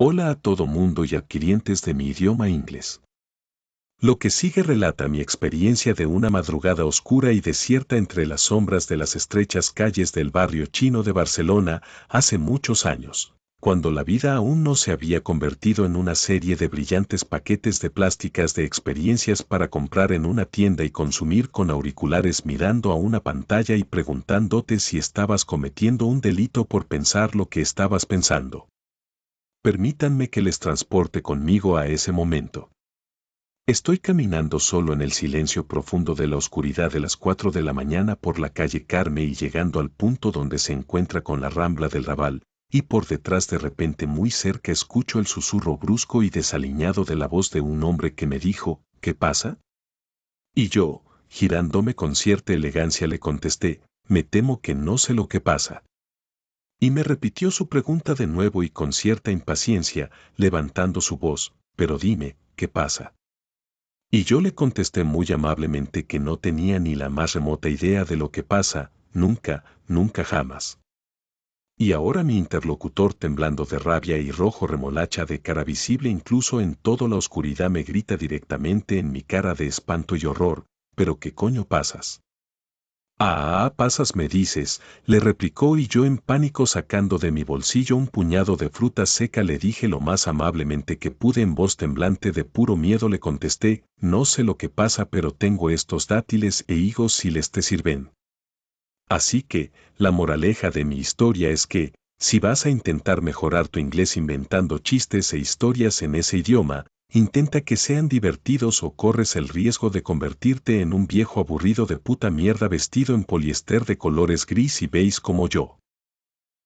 Hola a todo mundo y adquirientes de mi idioma inglés. Lo que sigue relata mi experiencia de una madrugada oscura y desierta entre las sombras de las estrechas calles del barrio chino de Barcelona hace muchos años, cuando la vida aún no se había convertido en una serie de brillantes paquetes de plásticas de experiencias para comprar en una tienda y consumir con auriculares mirando a una pantalla y preguntándote si estabas cometiendo un delito por pensar lo que estabas pensando. Permítanme que les transporte conmigo a ese momento. Estoy caminando solo en el silencio profundo de la oscuridad de las 4 de la mañana por la calle Carme y llegando al punto donde se encuentra con la Rambla del Raval, y por detrás de repente muy cerca escucho el susurro brusco y desaliñado de la voz de un hombre que me dijo, ¿qué pasa? Y yo, girándome con cierta elegancia le contesté, me temo que no sé lo que pasa. Y me repitió su pregunta de nuevo y con cierta impaciencia, levantando su voz, pero dime, ¿qué pasa? Y yo le contesté muy amablemente que no tenía ni la más remota idea de lo que pasa, nunca, nunca jamás. Y ahora mi interlocutor, temblando de rabia y rojo remolacha de cara visible incluso en toda la oscuridad, me grita directamente en mi cara de espanto y horror, ¿pero qué coño pasas? Pasas me dices, le replicó y yo en pánico sacando de mi bolsillo un puñado de fruta seca le dije lo más amablemente que pude en voz temblante de puro miedo le contesté, no sé lo que pasa pero tengo estos dátiles e higos si les te sirven. Así que, la moraleja de mi historia es que, si vas a intentar mejorar tu inglés inventando chistes e historias en ese idioma, intenta que sean divertidos o corres el riesgo de convertirte en un viejo aburrido de puta mierda vestido en poliéster de colores gris y beige como yo.